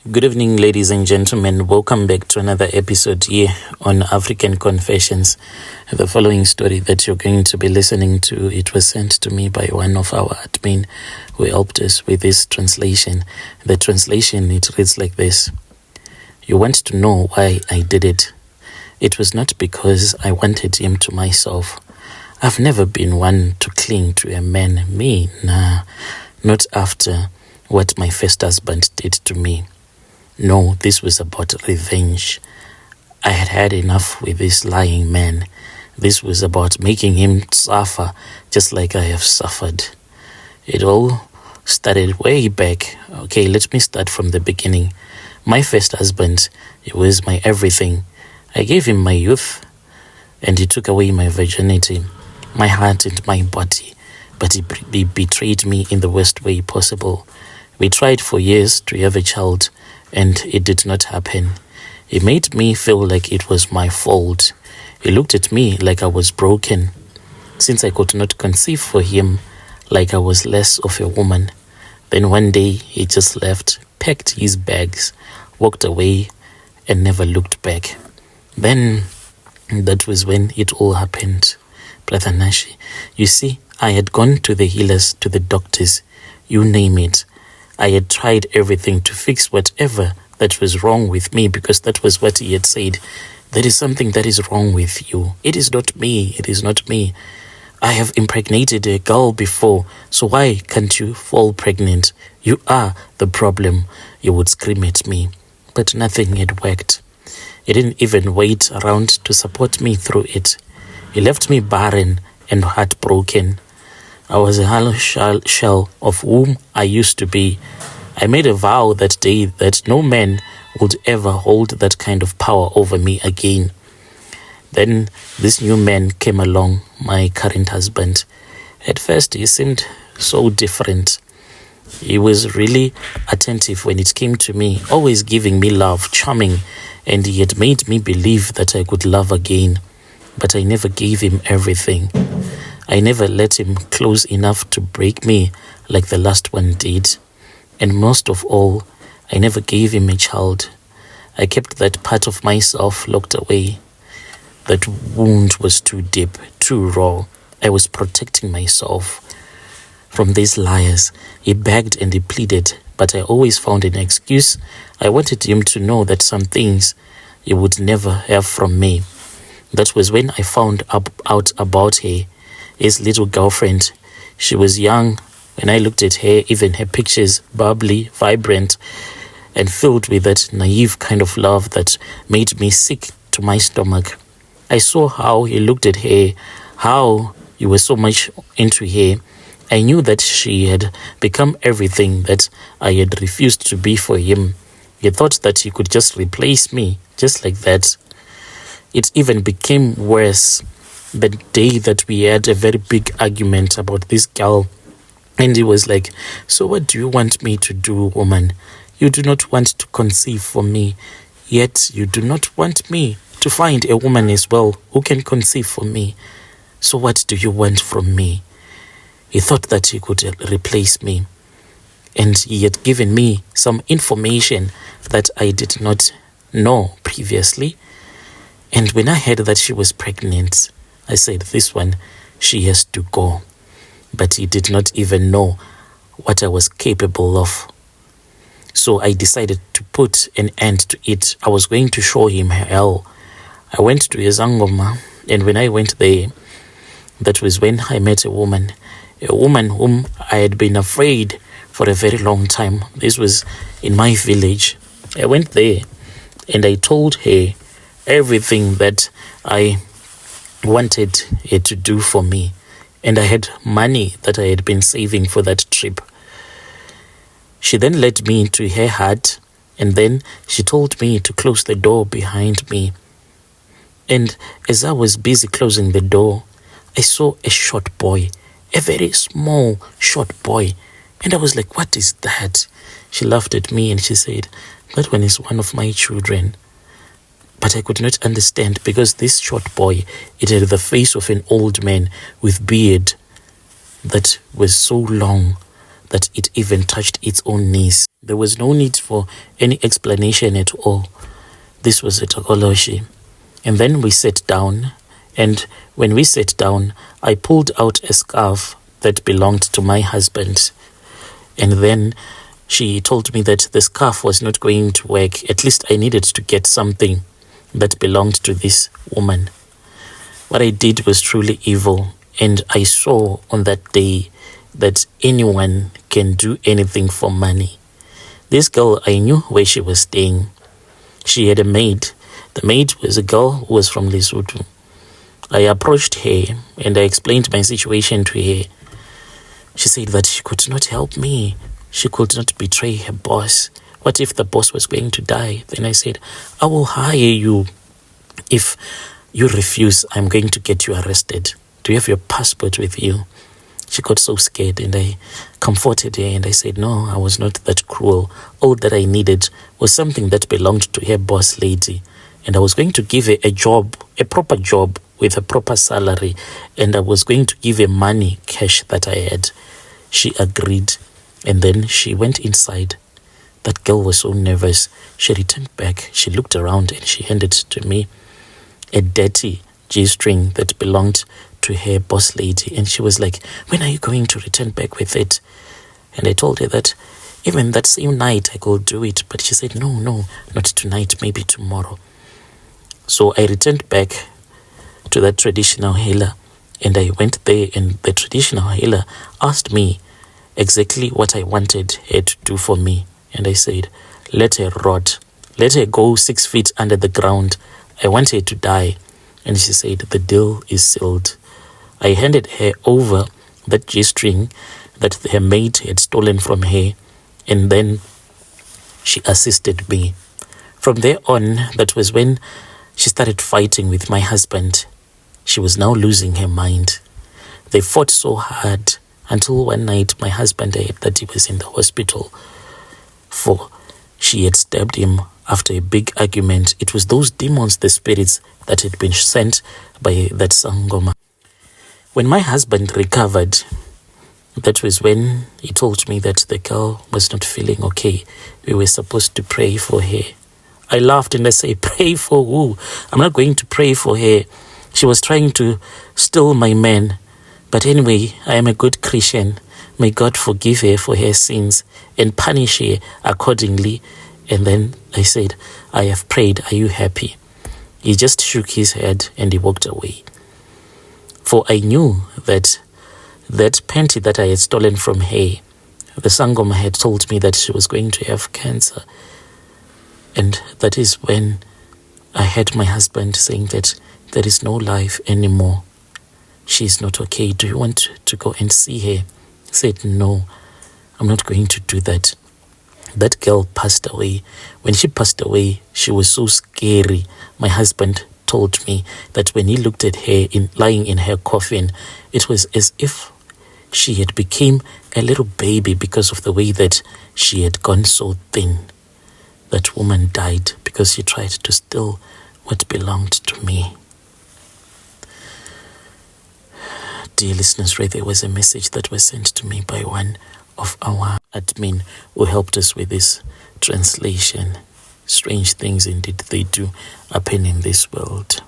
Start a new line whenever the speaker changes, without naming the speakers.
Good evening, ladies and gentlemen. Welcome back to another episode here on African Confessions. The following story that you're going to be listening to, it was sent to me by one of our admin who helped us with this translation. The translation, it reads like this. You want to know why I did it? It was not because I wanted him to myself. I've never been one to cling to a man. Not after what my first husband did to me. No, this was about revenge. I had had enough with this lying man. This was about making him suffer just like I have suffered. It all started way back. Okay, let me start from the beginning. My first husband, he was my everything. I gave him my youth, and he took away my virginity, my heart and my body, but he betrayed me in the worst way possible. We tried for years to have a child, and it did not happen. He made me feel like it was my fault. He looked at me like I was broken, since I could not conceive for him, like I was less of a woman. Then one day he just left, packed his bags, walked away, and never looked back. Then that was when it all happened. Brother Nashi, you see, I had gone to the healers, to the doctors, you name it. I had tried everything to fix whatever that was wrong with me, because that was what he had said. There is something that is wrong with you. It is not me. It is not me. I have impregnated a girl before, so why can't you fall pregnant? You are the problem, he would scream at me. But nothing had worked. He didn't even wait around to support me through it. He left me barren and heartbroken. I was a hollow shell of whom I used to be. I made a vow that day that no man would ever hold that kind of power over me again. Then this new man came along, my current husband. At first he seemed so different. He was really attentive when it came to me, always giving me love, charming, and he had made me believe that I could love again. But I never gave him everything. I never let him close enough to break me like the last one did. And most of all, I never gave him a child. I kept that part of myself locked away. That wound was too deep, too raw. I was protecting myself from these liars. He begged and he pleaded, but I always found an excuse. I wanted him to know that some things he would never have from me. That was when I found out about her. His little girlfriend. She was young when I looked at her, even her pictures, bubbly, vibrant, and filled with that naive kind of love that made me sick to my stomach. I saw how he looked at her, how he was so much into her. I knew that she had become everything that I had refused to be for him. He thought that he could just replace me, just like that. It even became worse the day that we had a very big argument about this girl. And he was like, so what do you want me to do, woman? You do not want to conceive for me, yet you do not want me to find a woman as well who can conceive for me. So what do you want from me? He thought that he could replace me. And he had given me some information that I did not know previously. And when I heard that she was pregnant, I said, this one, she has to go. But he did not even know what I was capable of. So I decided to put an end to it. I was going to show him hell. I went to Ezangoma, and when I went there, that was when I met a woman whom I had been afraid for a very long time. This was in my village. I went there, and I told her everything that I wanted her to do for me, and I had money that I had been saving for that trip. She then led me into her hut, and then she told me to close the door behind me. And as I was busy closing the door, I saw a short boy, a very small short boy, and I was like, what is that? She laughed at me and she said, that one is one of my children. But I could not understand, because this short boy, it had the face of an old man with beard that was so long that it even touched its own knees. There was no need for any explanation at all. This was at Okoloshi. And then we sat down, and when we sat down, I pulled out a scarf that belonged to my husband. And then she told me that the scarf was not going to work. At least I needed to get something that belonged to this woman. What I did was truly evil, and I saw on that day that anyone can do anything for money. This girl, I knew where she was staying. She had a maid. The maid was a girl who was from Lesotho. I approached her and I explained my situation to her. She said that she could not help me. She could not betray her boss. What if the boss was going to die? Then I said, I will hire you. If you refuse, I'm going to get you arrested. Do you have your passport with you? She got so scared, and I comforted her and I said, no, I was not that cruel. All that I needed was something that belonged to her boss lady. And I was going to give her a job, a proper job with a proper salary. And I was going to give her money, cash that I had. She agreed. And then she went inside. That girl was so nervous. She returned back. She looked around and she handed to me a dirty G-string that belonged to her boss lady. And she was like, when are you going to return back with it? And I told her that even that same night I could do it. But she said, no, not tonight, maybe tomorrow. So I returned back to that traditional healer, and I went there, and the traditional healer asked me exactly what I wanted her to do for me. And I said, let her rot. Let her go 6 feet under the ground. I want her to die. And she said, the deal is sealed. I handed her over that G-string that her maid had stolen from her, and then she assisted me. From there on, that was when she started fighting with my husband. She was now losing her mind. They fought so hard until one night my husband heard that he was in the hospital, for she had stabbed him after a big argument. It was those demons, the spirits that had been sent by that Sangoma. When my husband recovered, that was when he told me that the girl was not feeling okay. We were supposed to pray for her. I laughed and I said, pray for who? I'm not going to pray for her. She was trying to steal my man. But anyway, I am a good Christian. May God forgive her for her sins and punish her accordingly. And then I said, I have prayed. Are you happy? He just shook his head and he walked away. For I knew that panty that I had stolen from her, the Sangoma had told me that she was going to have cancer. And that is when I heard my husband saying that there is no life anymore. She is not okay. Do you want to go and see her? I said, no, I'm not going to do that. That girl passed away. When she passed away, she was so scary. My husband told me that when he looked at her lying in her coffin, it was as if she had become a little baby because of the way that she had gone so thin. That woman died because she tried to steal what belonged to me. Dear listeners, right, there was a message that was sent to me by one of our admin who helped us with this translation. Strange things indeed they do happen in this world.